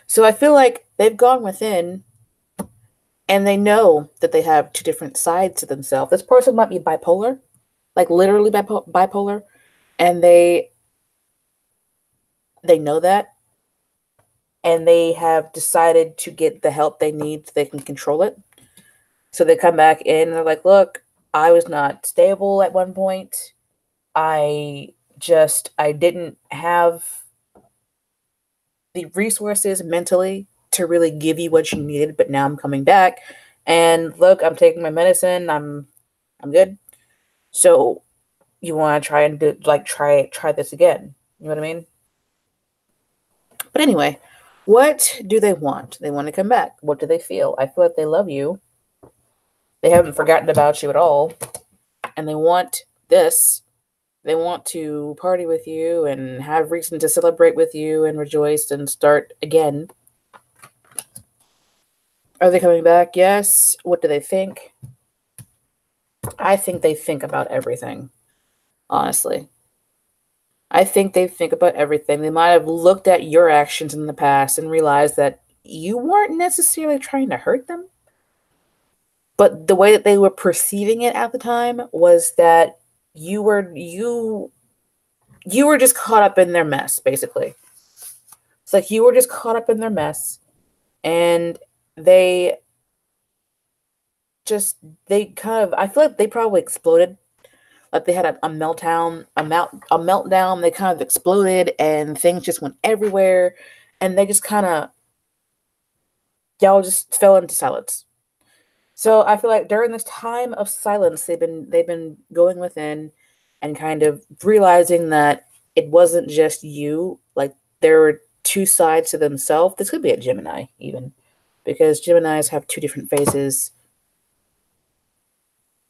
So I feel like they've gone within and they know that they have two different sides to themselves. This person might be bipolar, like literally bipolar, and they know that, and they have decided to get the help they need so they can control it. So they come back in and they're like, look, I was not stable at one point. I didn't have the resources mentally to really give you what you needed, but now I'm coming back. And look, I'm taking my medicine. I'm good. So you want to try and do, like, try this again. You know what I mean? But anyway, what do they want? They want to come back. What do they feel? I feel like they love you. They haven't forgotten about you at all. And they want this. They want to party with you and have reason to celebrate with you and rejoice and start again. Are they coming back? Yes. What do they think? I think they think about everything, honestly. I think they think about everything. They might have looked at your actions in the past and realized that you weren't necessarily trying to hurt them. But the way that they were perceiving it at the time was that you were just caught up in their mess, basically. It's like you were just caught up in their mess, and they kind of, I feel like they probably exploded. Like they had a meltdown. They kind of exploded, and things just went everywhere, and they just kind of, y'all just fell into silence. So I feel like during this time of silence, they've been going within and kind of realizing that it wasn't just you. Like, there were two sides to themselves. This could be a Gemini even, because Geminis have two different faces.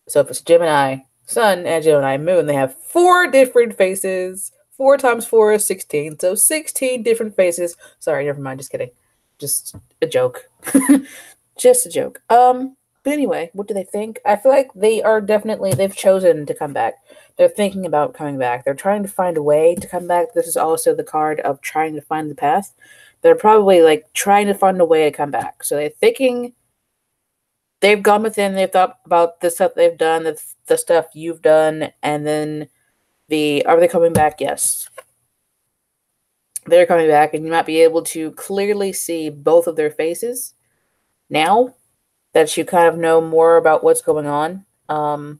So if it's Gemini Sun and Gemini Moon, they have 4 different faces. 4 times 4 is 16. So 16 different faces. Sorry, never mind. Just kidding. Just a joke. Just a joke. But anyway, what do they think? I feel like they've chosen to come back. They're thinking about coming back. They're trying to find a way to come back. This is also the card of trying to find the path. They're probably like trying to find a way to come back. So they're thinking, they've gone within, they've thought about the stuff they've done, the stuff you've done, and then are they coming back? Yes. They're coming back, and you might be able to clearly see both of their faces now that you kind of know more about what's going on. But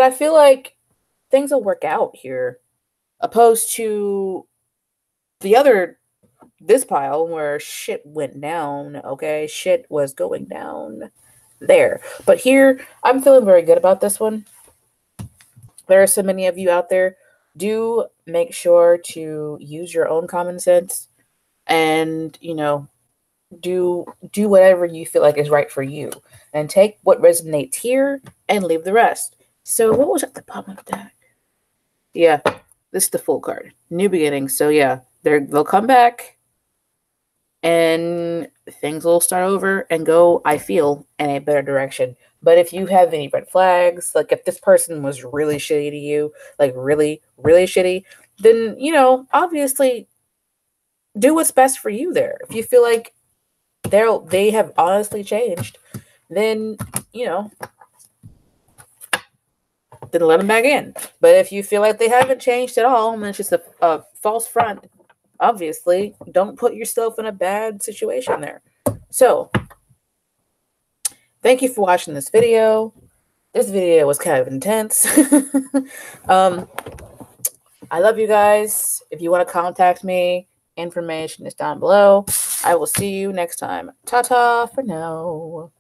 I feel like things will work out here, opposed to this pile where shit went down. Okay, shit was going down there. But here, I'm feeling very good about this one. There are so many of you out there. Do make sure to use your own common sense and, do whatever you feel like is right for you, and take what resonates here and leave the rest. So what was at the bottom of that? Yeah, this is the full card. New beginnings. So yeah, they'll come back and things will start over and go, I feel, in a better direction. But if you have any red flags, like if this person was really shitty to you, like really, really shitty, then, obviously do what's best for you there. If you feel like they have honestly changed, then, then let them back in. But if you feel like they haven't changed at all, and it's just a false front, obviously, don't put yourself in a bad situation there. So, thank you for watching this video. This video was kind of intense. I love you guys. If you want to contact me, information is down below. I will see you next time. Ta-ta for now.